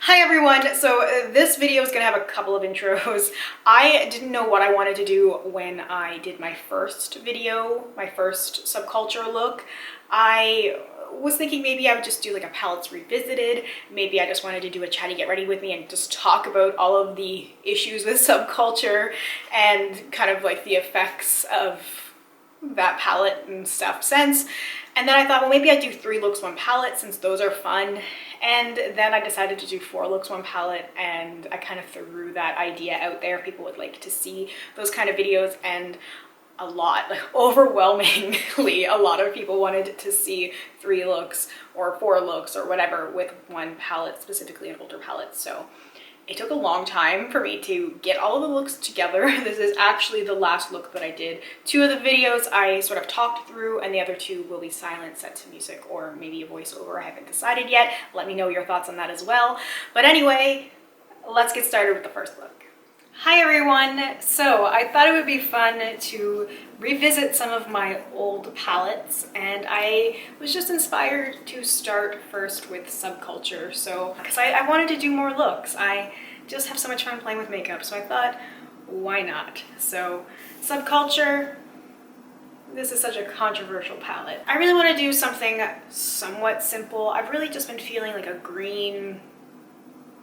Hi everyone! So this video is going to have a couple of intros. I didn't know what I wanted to do when I did my first video, my first subculture look. I was thinking maybe I would just do like a palettes revisited. Maybe I just wanted to do a chatty get ready with me and just talk about all of the issues with subculture and kind of like the effects of that palette and stuff since. And then I thought, well, maybe I'd do 3 looks, 1 palette since those are fun. And then I decided to do 4 looks, 1 palette, and I kind of threw that idea out there. People would like to see those kind of videos, and a lot, like overwhelmingly, a lot of people wanted to see 3 looks or 4 looks or whatever with 1 palette, specifically an older palette. So it took a long time for me to get all of the looks together. This is actually the last look that I did. 2 of the videos I sort of talked through, and the other 2 will be silent, set to music, or maybe a voiceover. I haven't decided yet. Let me know your thoughts on that as well. But anyway, let's get started with the first look. Hi everyone! So I thought it would be fun to revisit some of my old palettes, and I was just inspired to start first with Subculture. So, because I wanted to do more looks. I just have so much fun playing with makeup, so I thought, why not? So, Subculture, this is such a controversial palette. I really want to do something somewhat simple. I've really just been feeling like a green,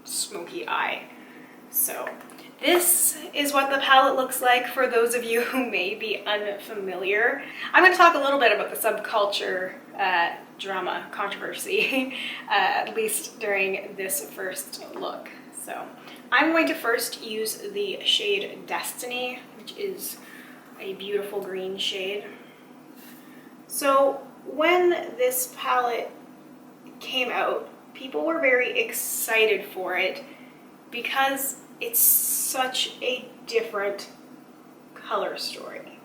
smoky eye. So, this is what the palette looks like for those of you who may be unfamiliar. I'm going to talk a little bit about the subculture drama controversy, at least during this first look. So I'm going to first use the shade Destiny, which is a beautiful green shade. So when this palette came out, people were very excited for it because it's such a different color story.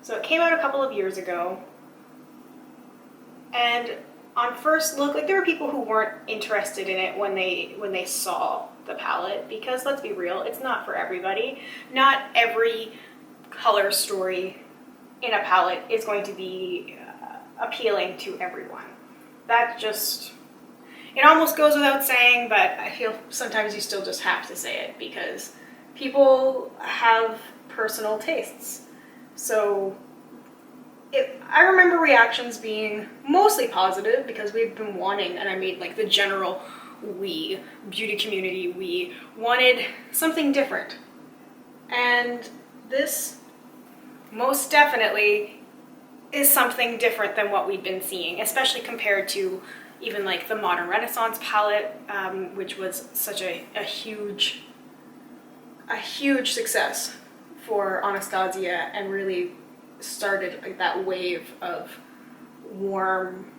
So it came out a couple of years ago, and on first look, like there were people who weren't interested in it when they saw the palette, because let's be real, it's not for everybody. Not every color story in a palette is going to be appealing to everyone. That just, it almost goes without saying, but I feel sometimes you still just have to say it because people have personal tastes. So I remember reactions being mostly positive because we've been wanting, and I mean like the general beauty community, we wanted something different. And this most definitely is something different than what we've been seeing, especially compared to even like the Modern Renaissance palette, which was such a huge success for Anastasia and really started like that wave of warm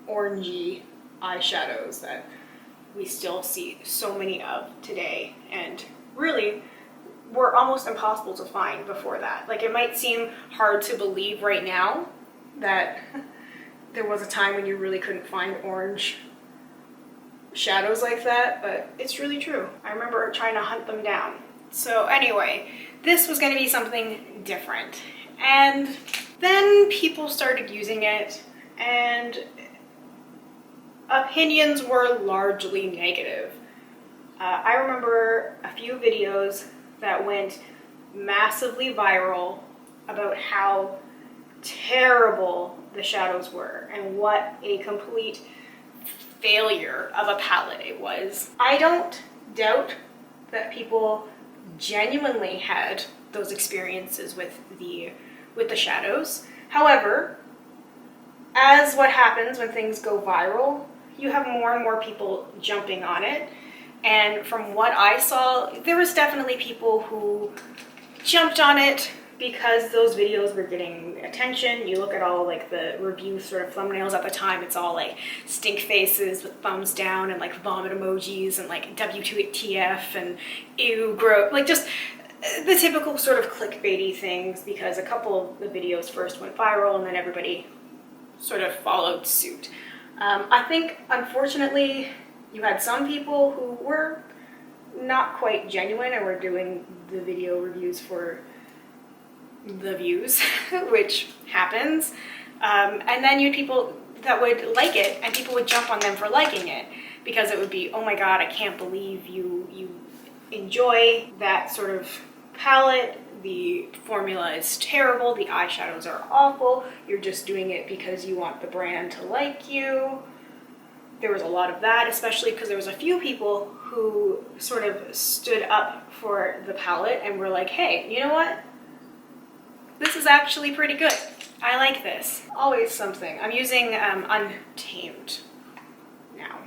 orangey eyeshadows that we still see so many of today, and really were almost impossible to find before that. Like, it might seem hard to believe right now that there was a time when you really couldn't find orange shadows like that, but it's really true. I remember trying to hunt them down. So anyway, this was going to be something different. And then people started using it, and opinions were largely negative. I remember a few videos that went massively viral about how terrible the shadows were and what a complete failure of a palette it was. I don't doubt that people genuinely had those experiences with the shadows. However, as what happens when things go viral, you have more and more people jumping on it. And from what I saw, there was definitely people who jumped on it because those videos were getting attention. You look at all like the review sort of thumbnails at the time, it's all like stink faces with thumbs down and like vomit emojis and like WTF and ew, gross, like just the typical sort of clickbaity things, because a couple of the videos first went viral and then everybody sort of followed suit. I think, unfortunately, you had some people who were not quite genuine and were doing the video reviews for the views, which happens. And then you had people that would like it, and people would jump on them for liking it. because it would be, oh my god, I can't believe you enjoy that sort of palette. The formula is terrible, the eyeshadows are awful, you're just doing it because you want the brand to like you. There was a lot of that, especially because there was a few people who sort of stood up for the palette and were like, hey, you know what? This is actually pretty good. I like this. Always something. I'm using Untamed now.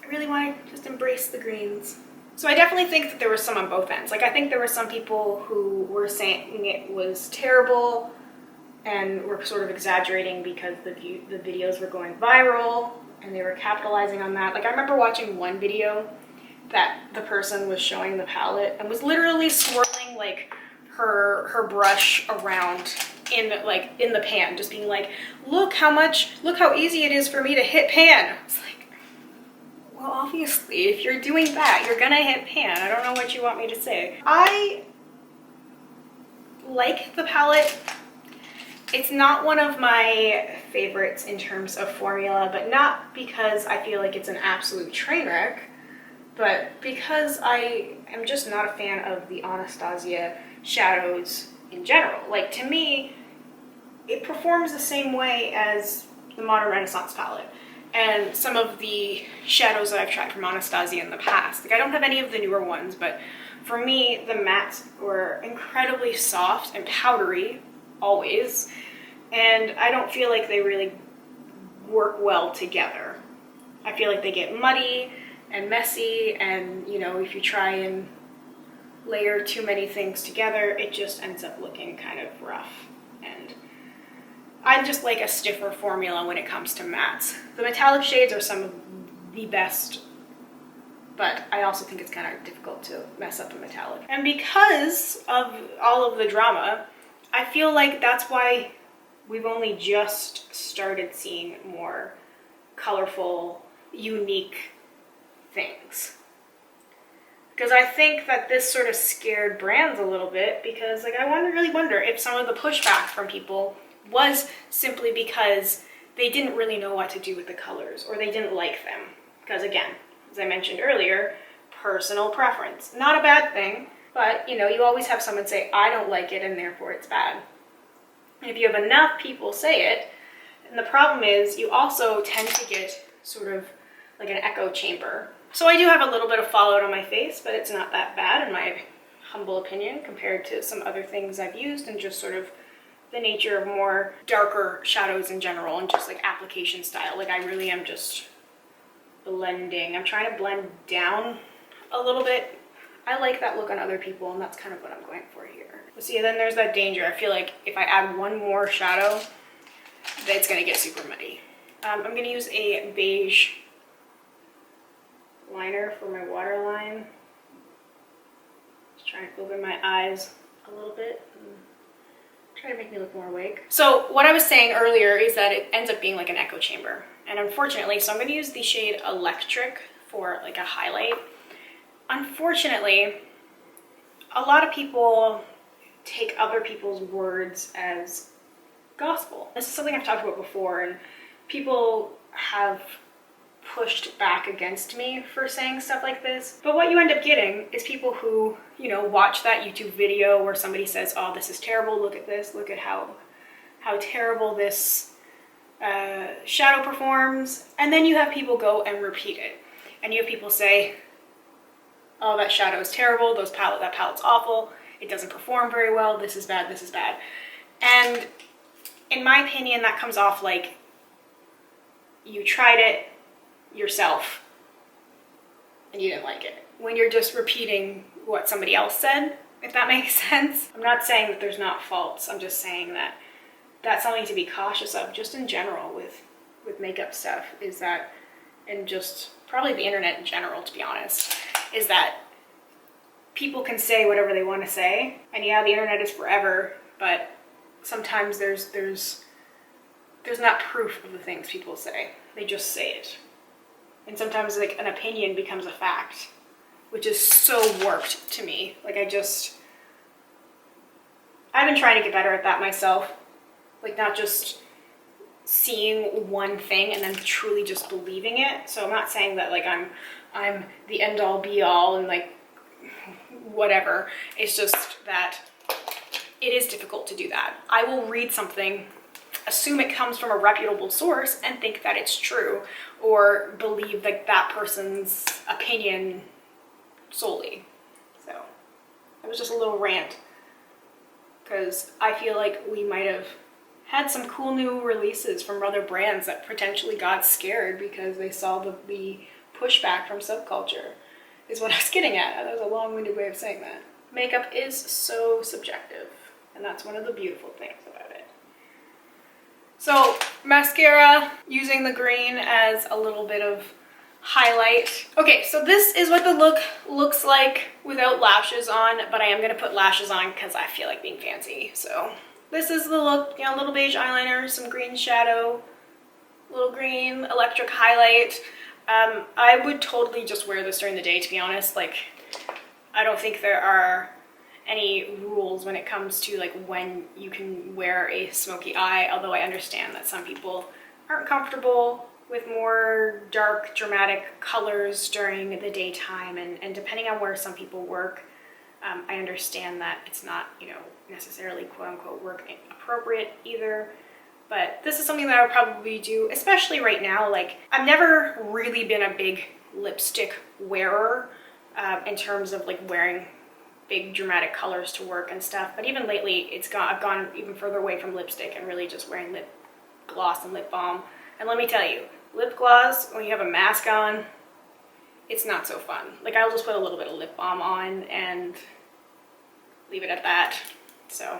I really want to just embrace the greens. So I definitely think that there was some on both ends. Like, I think there were some people who were saying it was terrible and were sort of exaggerating because the videos were going viral and they were capitalizing on that. Like, I remember watching one video that the person was showing the palette and was literally swirling like her brush around in the pan, just being like, look how easy it is for me to hit pan. It's like, well, obviously, if you're doing that, you're gonna hit pan. I don't know what you want me to say. I like the palette. It's not one of my favorites in terms of formula, but not because I feel like it's an absolute train wreck, but because I am just not a fan of the Anastasia shadows in general. Like, to me, it performs the same way as the Modern Renaissance palette and some of the shadows that I've tried from Anastasia in the past. Like, I don't have any of the newer ones, but for me, the mattes were incredibly soft and powdery, always, and I don't feel like they really work well together. I feel like they get muddy and messy, and, you know, if you try and layer too many things together, it just ends up looking kind of rough. And I just like a stiffer formula when it comes to mattes. The metallic shades are some of the best, but I also think it's kind of difficult to mess up a metallic. And because of all of the drama, I feel like that's why we've only just started seeing more colorful, unique things. Because I think that this sort of scared brands a little bit, because like I really wonder if some of the pushback from people was simply because they didn't really know what to do with the colors, or they didn't like them. Because again, as I mentioned earlier, personal preference. Not a bad thing, but you know, you always have someone say, I don't like it and therefore it's bad. And if you have enough people say it, and the problem is you also tend to get sort of like an echo chamber. So I do have a little bit of fallout on my face, but it's not that bad in my humble opinion compared to some other things I've used, and just sort of the nature of more darker shadows in general and just like application style. Like, I really am just blending. I'm trying to blend down a little bit. I like that look on other people, and that's kind of what I'm going for here. But see, then there's that danger. I feel like if I add one more shadow, then it's gonna get super muddy. I'm gonna use a beige liner for my waterline. Just trying to open my eyes a little bit and try to make me look more awake. So what I was saying earlier is that it ends up being like an echo chamber. And unfortunately, so I'm going to use the shade Electric for like a highlight. Unfortunately, a lot of people take other people's words as gospel. This is something I've talked about before, and people have pushed back against me for saying stuff like this. But what you end up getting is people who, you know, watch that YouTube video where somebody says, oh, this is terrible, look at this, look at how terrible this shadow performs. And then you have people go and repeat it. And you have people say, oh, that shadow is terrible, that palette's awful, it doesn't perform very well, this is bad, this is bad. And in my opinion, that comes off like you tried it yourself and you didn't like it, when you're just repeating what somebody else said, if that makes sense. I'm not saying that there's not faults, I'm just saying that that's something to be cautious of just in general with makeup stuff, is that, and just probably the internet in general, to be honest, is that people can say whatever they want to say. And yeah, the internet is forever, but sometimes there's not proof of the things people say, they just say it. And sometimes like an opinion becomes a fact, which is so warped to me. Like I've been trying to get better at that myself. Like not just seeing one thing and then truly just believing it. So I'm not saying that like I'm the end all be all and like whatever. It's just that it is difficult to do that. I will read something, assume it comes from a reputable source, and think that it's true, or believe like that person's opinion solely. So it was just a little rant, because I feel like we might have had some cool new releases from other brands that potentially got scared because they saw the pushback from subculture, is what I was getting at. That was a long-winded way of saying that. Makeup is so subjective, and that's one of the beautiful things about it. So mascara, using the green as a little bit of highlight. Okay, so this is what the look looks like without lashes on, but I am gonna put lashes on because I feel like being fancy. So this is the look, you know, little beige eyeliner, some green shadow, little green electric highlight. I would totally just wear this during the day, to be honest. Like, I don't think there are any rules when it comes to like when you can wear a smoky eye, although I understand that some people aren't comfortable with more dark, dramatic colors during the daytime, and depending on where some people work, I understand that it's not, you know, necessarily quote-unquote work appropriate either. But this is something that I would probably do, especially right now. Like, I've never really been a big lipstick wearer in terms of like wearing big dramatic colors to work and stuff. But even lately, I've gone even further away from lipstick and really just wearing lip gloss and lip balm. And let me tell you, lip gloss, when you have a mask on, it's not so fun. Like, I'll just put a little bit of lip balm on and leave it at that. So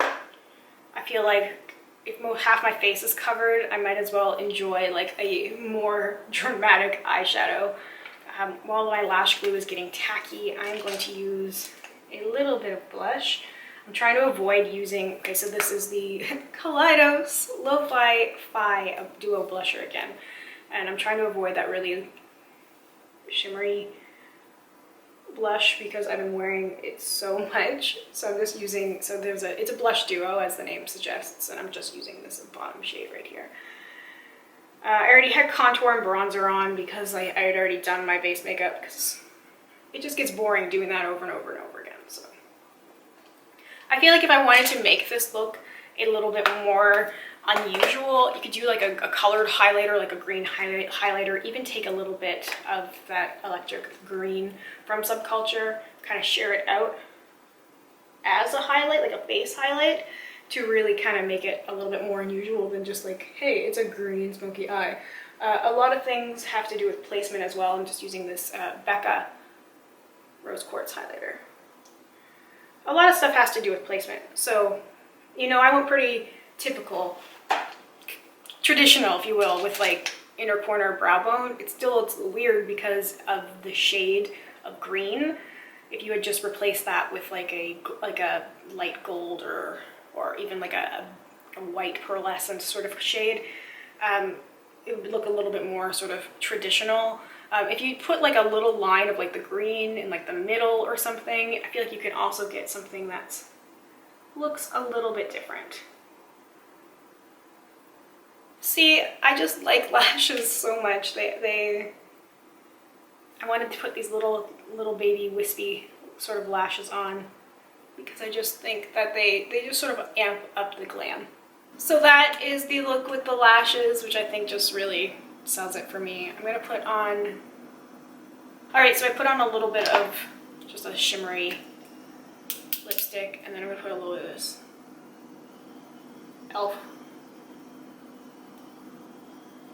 I feel like if half my face is covered, I might as well enjoy like a more dramatic eyeshadow. While my lash glue is getting tacky, I'm going to use a little bit of blush. I'm trying to avoid using, okay, so this is the Kaleidos Lo-Fi Duo Blusher again. And I'm trying to avoid that really shimmery blush because I've been wearing it so much. So I'm just using, so it's a blush duo as the name suggests, and I'm just using this bottom shade right here. I already had contour and bronzer on because I had already done my base makeup, because it just gets boring doing that over and over and over again. So I feel like if I wanted to make this look a little bit more unusual, you could do like a colored highlighter, like a green highlighter, even take a little bit of that electric green from Subculture, kind of share it out as a highlight, like a base highlight, to really kind of make it a little bit more unusual than just like, hey, it's a green smoky eye. A lot of things have to do with placement as well. I'm just using this Becca Rose Quartz highlighter. A lot of stuff has to do with placement. So, you know, I went pretty typical, traditional, if you will, with like inner corner brow bone. It's weird because of the shade of green. If you had just replaced that with like a light gold or even like a white pearlescent sort of shade, it would look a little bit more sort of traditional. If you put like a little line of like the green in like the middle or something, I feel like you can also get something that looks a little bit different. See, I just like lashes so much. I wanted to put these little baby wispy sort of lashes on because I just think that they just sort of amp up the glam. So that is the look with the lashes, which I think just really sells it for me. I'm gonna put on, all right, so I put on a little bit of just a shimmery lipstick, and then I'm gonna put a little bit of this Elle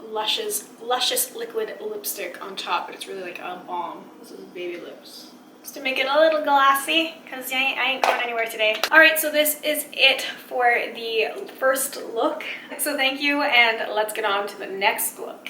luscious liquid lipstick on top, but it's really like a balm. This is baby lips, just to make it a little glossy, because I ain't going anywhere today. All right, so this is it for the first look. So thank you, and let's get on to the next look.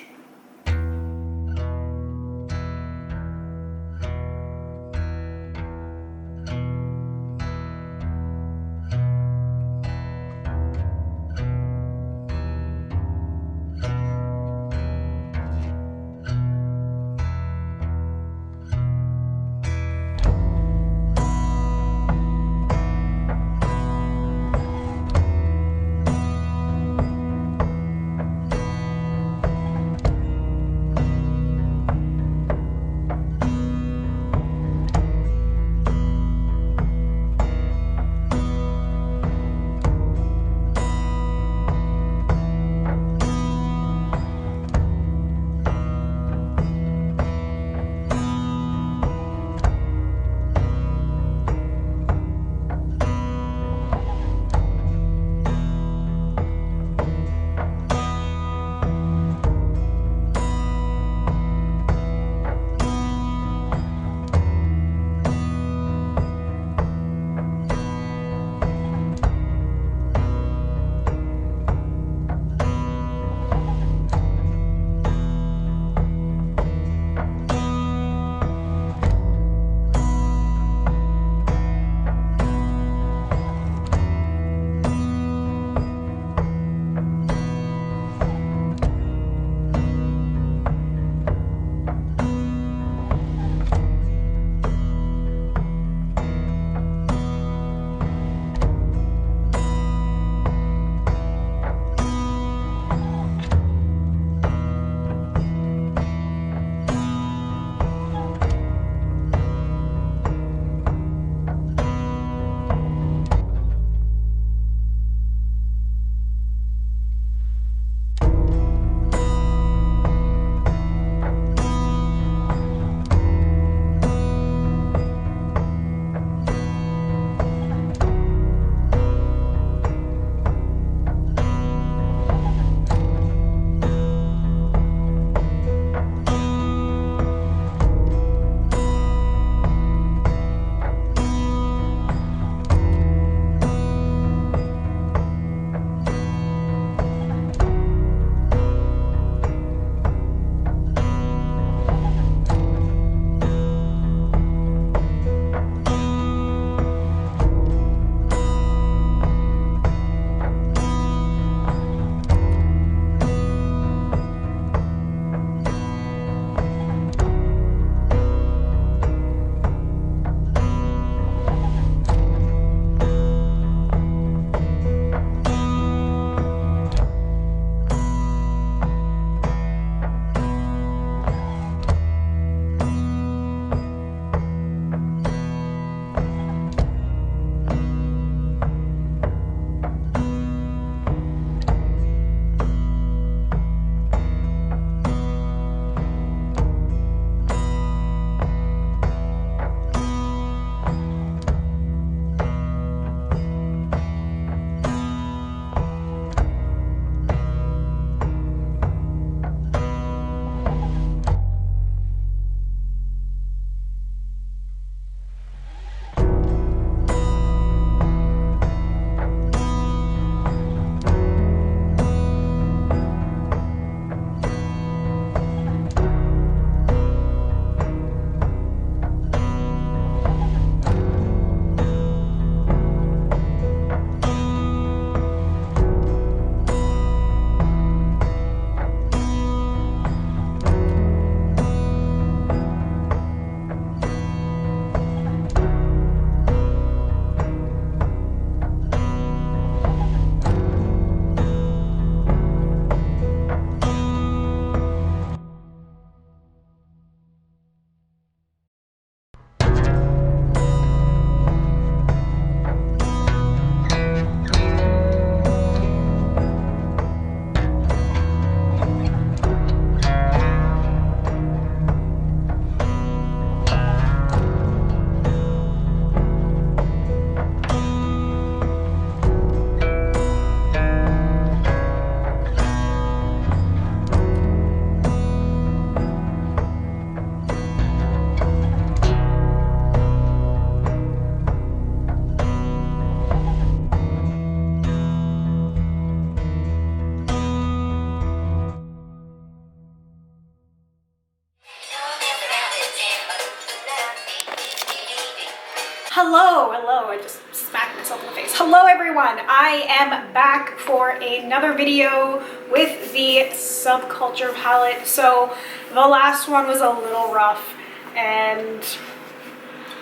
Hello, I just smacked myself in the face. Hello everyone, I am back for another video with the Subculture palette. So the last one was a little rough and,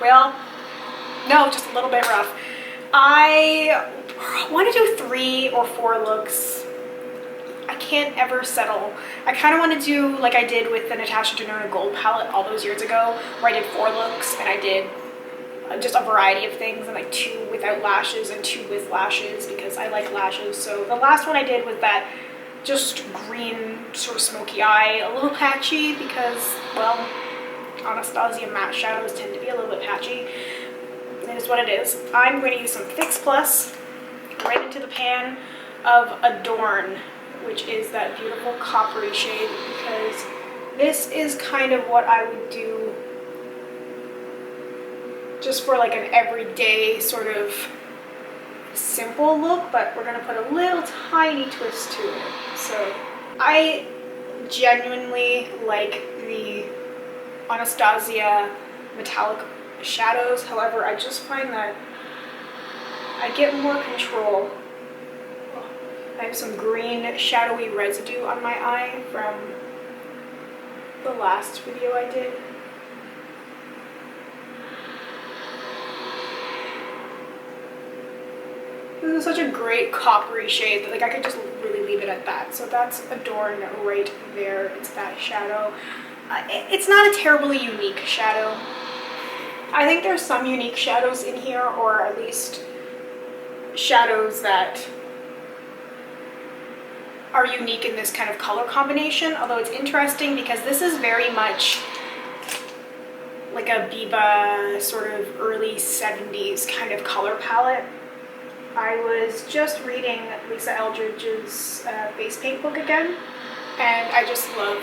well, no, just a little bit rough. I want to do 3 or 4 looks. I can't ever settle. I kind of want to do like I did with the Anastasia Subculture Gold palette all those years ago, where I did 4 looks and I did just a variety of things, and like 2 without lashes and 2 with lashes because I like lashes. So the last one I did was that just green sort of smoky eye, a little patchy because, well, Anastasia matte shadows tend to be a little bit patchy. It is what it is. I'm going to use some Fix Plus right into the pan of Adorn, which is that beautiful coppery shade, because this is kind of what I would do just for like an everyday sort of simple look, but we're gonna put a little tiny twist to it. So I genuinely like the Anastasia metallic shadows. However, I just find that I get more control. I have some green shadowy residue on my eye from the last video I did. This is such a great coppery shade that like I could just really leave it at that. So that's Adorn right there. It's that shadow. It's not a terribly unique shadow. I think there's some unique shadows in here, or at least shadows that are unique in this kind of color combination. Although it's interesting because this is very much like a Biba sort of early 70s kind of color palette. I was just reading Lisa Eldridge's face paint book again, and I just love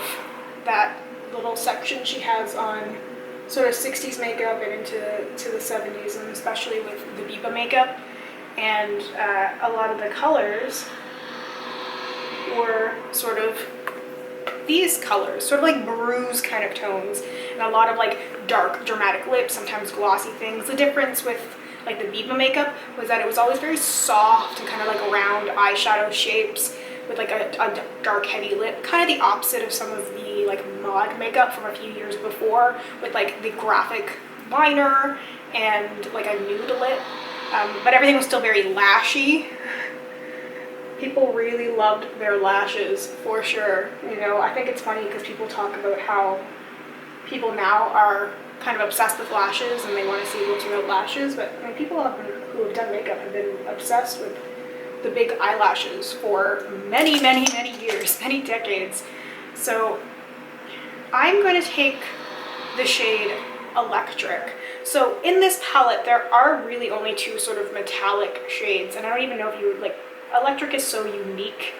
that little section she has on sort of 60s makeup and into the 70s, and especially with the Biba makeup. And a lot of the colors were sort of these colors, sort of like bruise kind of tones, and a lot of like dark dramatic lips, sometimes glossy things. The difference with like the Biba makeup was that it was always very soft and kind of like round eyeshadow shapes with like a dark heavy lip, kind of the opposite of some of the like mod makeup from a few years before with like the graphic liner and like a nude lip, but everything was still very lashy. People really loved their lashes for sure. You know, I think it's funny because people talk about how people now are kind of obsessed with lashes and they want to see looks without lashes, but I mean, people who have done makeup have been obsessed with the big eyelashes for many years, many decades. So I'm going to take the shade Electric. So in this palette there are really only 2 sort of metallic shades, and I don't even know if you would like, Electric is so unique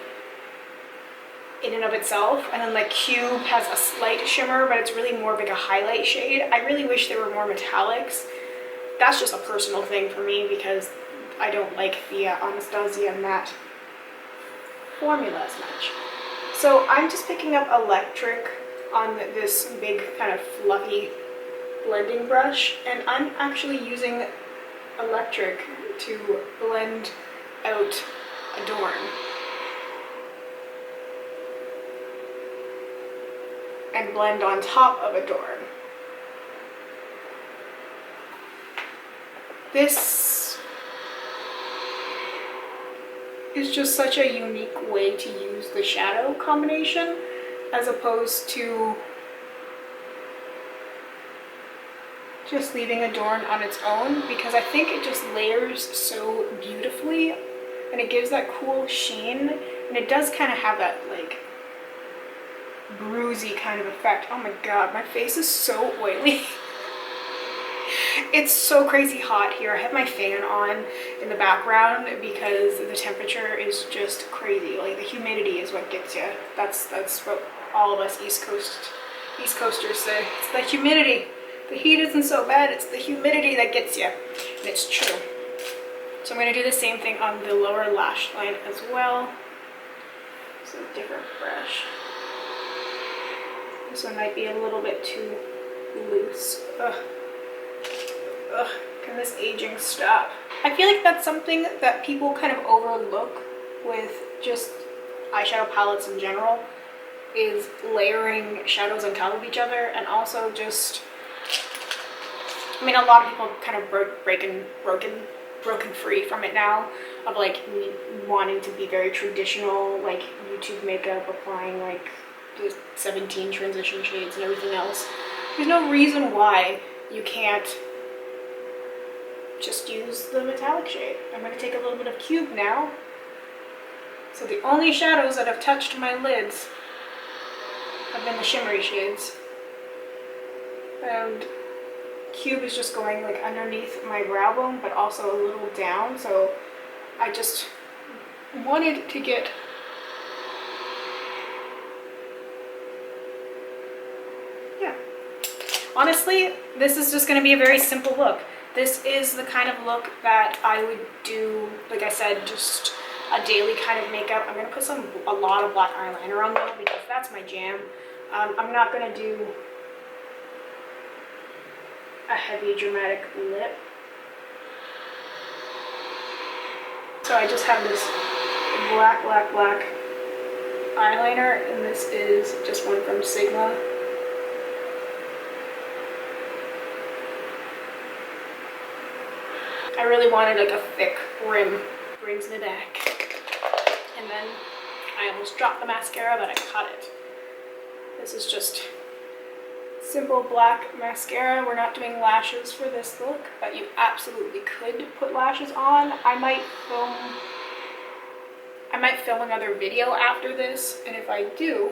in and of itself, and then like Cube has a slight shimmer, but it's really more of like a highlight shade. I really wish there were more metallics. That's just a personal thing for me because I don't like the Anastasia matte formula as much. So I'm just picking up Electric on this big kind of fluffy blending brush, and I'm actually using Electric to blend out Adorn. And blend on top of Adorn. This is just such a unique way to use the shadow combination as opposed to just leaving Adorn on its own, because I think it just layers so beautifully and it gives that cool sheen, and it does kind of have that like bruisey kind of effect. Oh my god, my face is so oily. It's so crazy hot here. I have my fan on in the background because the temperature is just crazy. Like the humidity is what gets you. That's what all of us East Coasters say. It's the humidity. The heat isn't so bad, it's the humidity that gets you. And it's true. So I'm going to do the same thing on the lower lash line as well. So different brush. This one might be a little bit too loose. Ugh. Ugh. Can this aging stop? I feel like that's something that people kind of overlook with just eyeshadow palettes in general, is layering shadows on top of each other, and also just, I mean, a lot of people kind of broken free from it now, of like wanting to be very traditional, like YouTube makeup, applying like the 17 transition shades and everything else. There's no reason why you can't just use the metallic shade. I'm going to take a little bit of Cube now. So the only shadows that have touched my lids have been the shimmery shades. And Cube is just going like underneath my brow bone, but also a little down. So I just wanted to get honestly, this is just going to be a very simple look. This is the kind of look that I would do, like I said, just a daily kind of makeup. I'm going to put a lot of black eyeliner on though, because that's my jam. I'm not going to do a heavy dramatic lip. So I just have this black eyeliner, and this is just one from Sigma. I really wanted like a thick rim, brings me back. And then I almost dropped the mascara, but I caught it. This is just simple black mascara. We're not doing lashes for this look, but you absolutely could put lashes on. I might film another video after this, and if I do,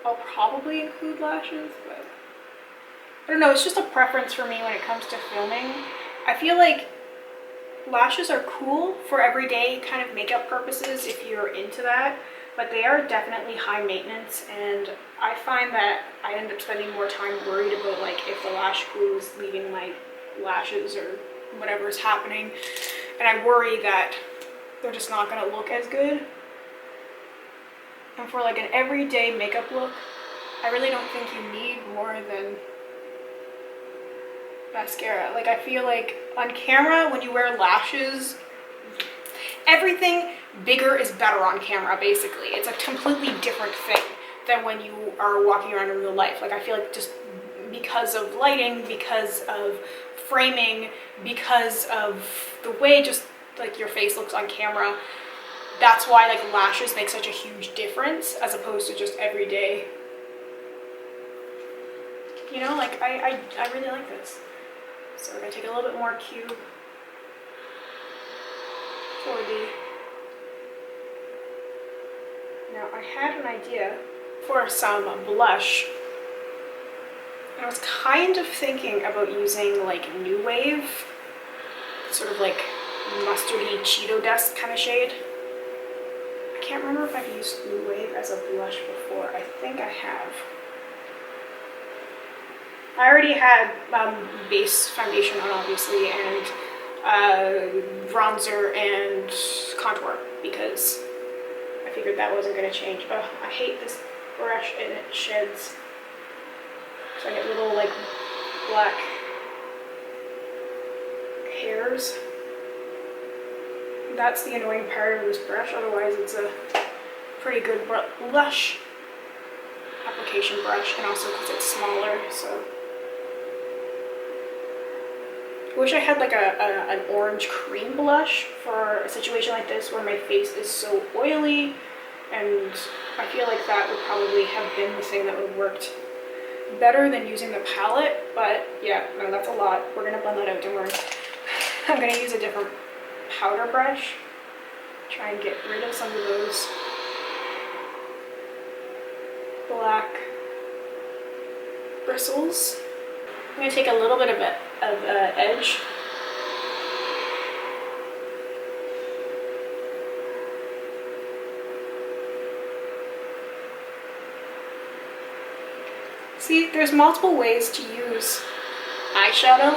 I'll probably include lashes, but I don't know, it's just a preference for me when it comes to filming. I feel like lashes are cool for everyday kind of makeup purposes if you're into that, but they are definitely high maintenance, and I find that I end up spending more time worried about like if the lash glue is leaving my lashes or whatever is happening, and I worry that they're just not going to look as good. And for like an everyday makeup look, I really don't think you need more than mascara. Like I feel like on camera when you wear lashes, everything bigger is better on camera basically. It's a completely different thing than when you are walking around in real life. Like I feel like just because of lighting, because of framing, because of the way just like your face looks on camera, that's why like lashes make such a huge difference as opposed to just everyday. You know, like I really like this. So we're going to take a little bit more Cube for the... Now I had an idea for some blush. I was kind of thinking about using like New Wave, sort of like mustardy Cheeto dust kind of shade. I can't remember if I've used New Wave as a blush before. I think I have. I already had base foundation on, obviously, and bronzer and contour, because I figured that wasn't going to change. Oh, I hate this brush, and it sheds. So I get little, like, black hairs. That's the annoying part of this brush. Otherwise, it's a pretty good blush application brush, and also because it's smaller, so... I wish I had like an orange cream blush for a situation like this where my face is so oily, and I feel like that would probably have been the thing that would have worked better than using the palette, but yeah, no, that's a lot. We're gonna blend that out, don't worry. I'm gonna use a different powder brush, try and get rid of some of those black bristles. I'm gonna take a little bit of edge. See, there's multiple ways to use eyeshadow.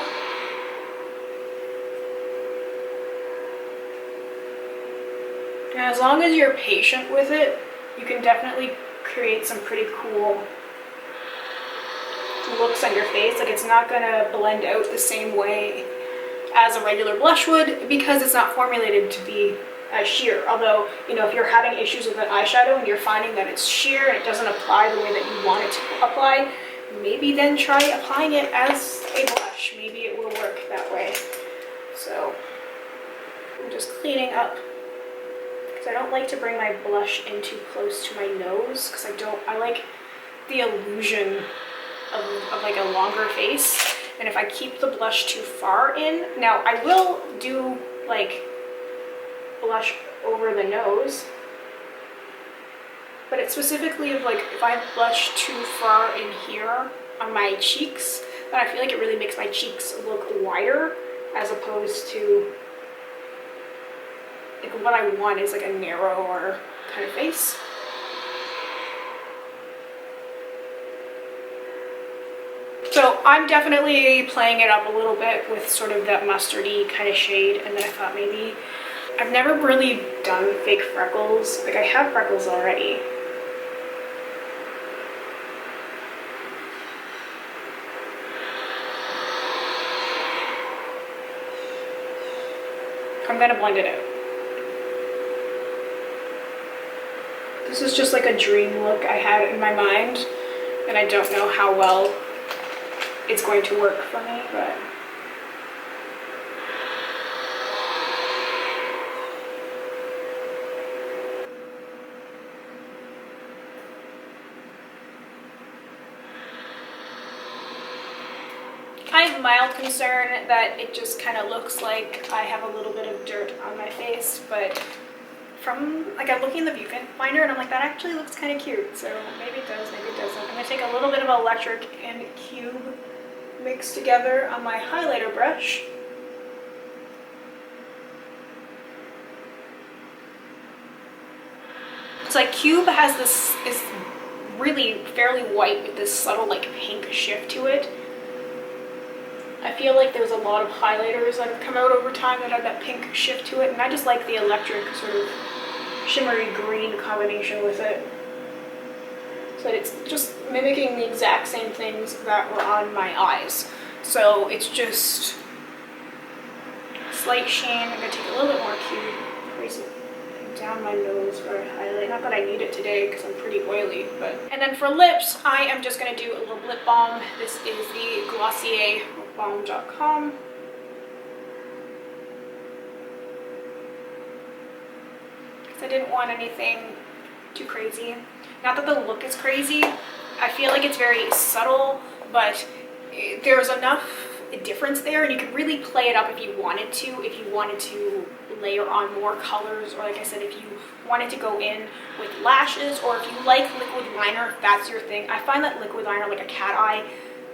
And as long as you're patient with it, you can definitely create some pretty cool looks on your face. Like, it's not gonna blend out the same way as a regular blush would because it's not formulated to be as sheer. Although, you know, if you're having issues with an eyeshadow and you're finding that it's sheer and it doesn't apply the way that you want it to apply, maybe then try applying it as a blush. Maybe it will work that way. So I'm just cleaning up because I don't like to bring my blush in too close to my nose because I like the illusion of like a longer face. And if I keep the blush too far in, now I will do like blush over the nose, but it's specifically of like if I blush too far in here on my cheeks, then I feel like it really makes my cheeks look wider as opposed to like what I want is like a narrower kind of face. So I'm definitely playing it up a little bit with sort of that mustardy kind of shade, and then I thought maybe I've never really done fake freckles. Like, I have freckles already. I'm gonna blend it out. This is just like a dream look I had in my mind, and I don't know how well it's going to work for me, but kind of mild concern that it just kind of looks like I have a little bit of dirt on my face, but from, like, I'm looking in the viewfinder and I'm like, that actually looks kind of cute, so maybe it does, maybe it doesn't. I'm going to take a little bit of electric and cube mixed together on my highlighter brush. It's like cube has this, is really fairly white with this subtle like pink shift to it. I feel like there's a lot of highlighters that have come out over time that have that pink shift to it, and I just like the electric sort of shimmery green combination with it. So it's just mimicking the exact same things that were on my eyes. So it's just slight sheen. I'm going to take a little bit more cube, trace it down my nose for a highlight. Not that I need it today because I'm pretty oily, but. And then for lips, I am just going to do a little lip balm. This is the Glossier Balm.com. Because I didn't want anything too crazy. Not that the look is crazy. I feel like it's very subtle, but there's enough difference there, and you could really play it up if you wanted to. If you wanted to layer on more colors, or like I said, if you wanted to go in with lashes, or if you like liquid liner, if that's your thing. I find that liquid liner, like a cat eye,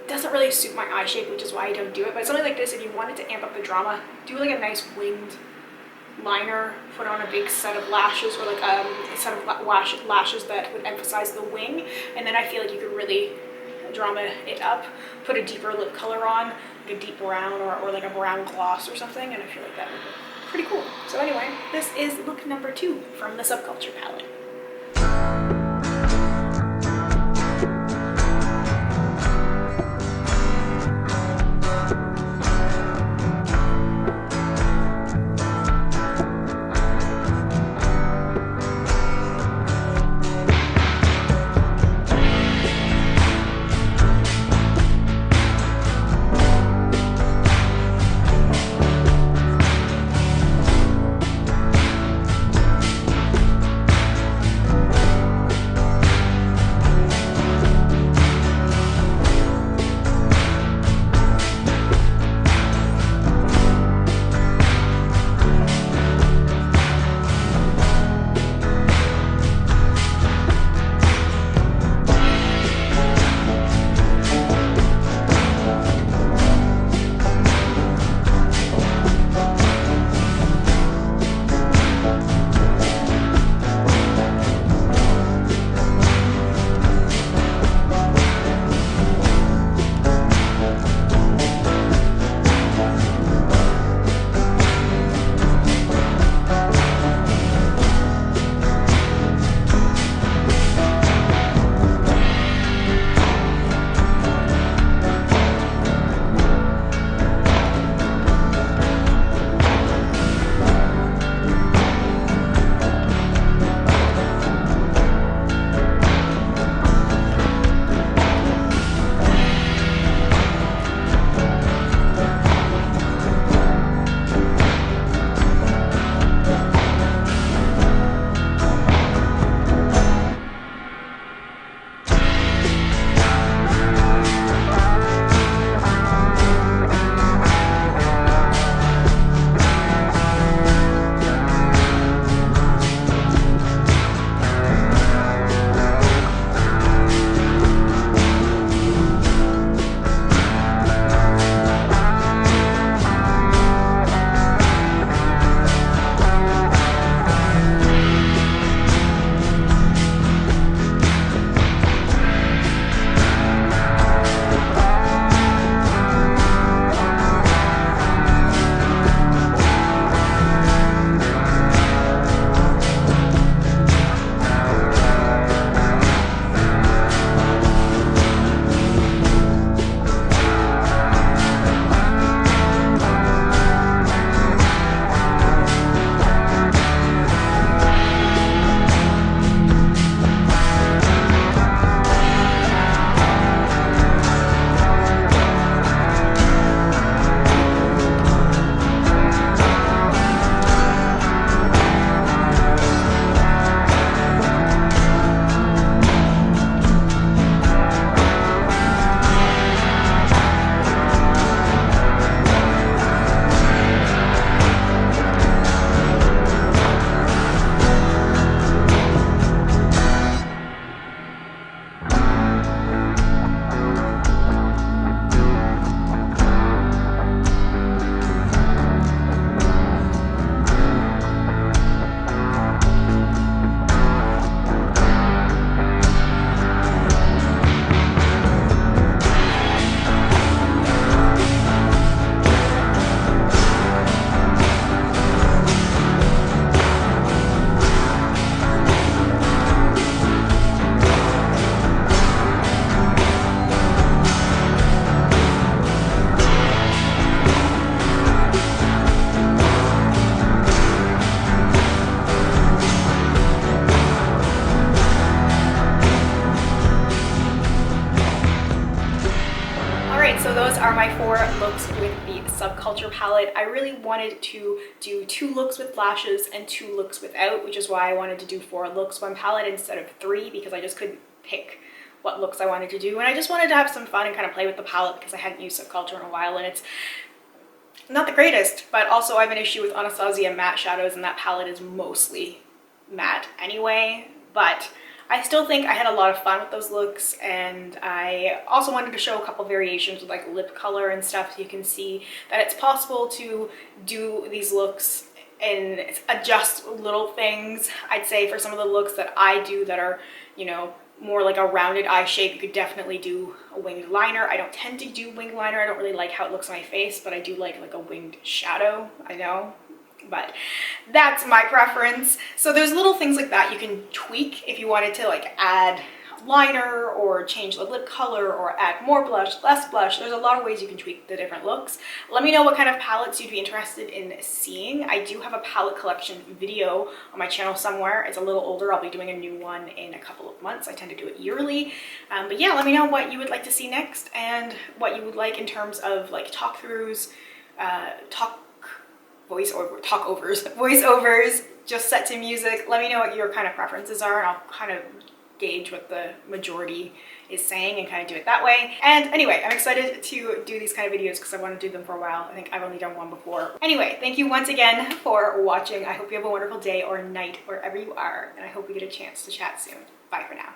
doesn't really suit my eye shape, which is why I don't do it. But something like this, if you wanted to amp up the drama, do like a nice winged liner, put on a big set of lashes, or like a set of lashes that would emphasize the wing, and then I feel like you could really drama it up. Put a deeper lip color on, like a deep brown, or like a brown gloss or something, and I feel like that would look pretty cool. So anyway, this is look number 2 from the Subculture palette. So those are my 4 looks with the Subculture palette. I really wanted to do 2 looks with lashes and 2 looks without, which is why I wanted to do 4 looks, 1 palette instead of 3, because I just couldn't pick what looks I wanted to do. And I just wanted to have some fun and kind of play with the palette because I hadn't used Subculture in a while, and it's not the greatest, but also I have an issue with Anastasia matte shadows, and that palette is mostly matte anyway. But I still think I had a lot of fun with those looks, and I also wanted to show a couple variations with like lip color and stuff, so you can see that it's possible to do these looks and adjust little things. I'd say for some of the looks that I do that are, you know, more like a rounded eye shape, you could definitely do a winged liner. I don't tend to do winged liner. I don't really like how it looks on my face, but I do like a winged shadow, I know. But that's my preference. So there's little things like that you can tweak if you wanted to like add liner or change the lip color or add more blush, less blush. There's a lot of ways you can tweak the different looks. Let me know what kind of palettes you'd be interested in seeing. I do have a palette collection video on my channel somewhere. It's a little older. I'll be doing a new one in a couple of months. I tend to do it yearly. But yeah, let me know what you would like to see next and what you would like in terms of like talk-throughs, voiceovers, just set to music. Let me know what your kind of preferences are, and I'll kind of gauge what the majority is saying and kind of do it that way. And anyway, I'm excited to do these kind of videos because I want to do them for a while. I think I've only done one before. Anyway, thank you once again for watching. I hope you have a wonderful day or night wherever you are, and I hope we get a chance to chat soon. Bye for now.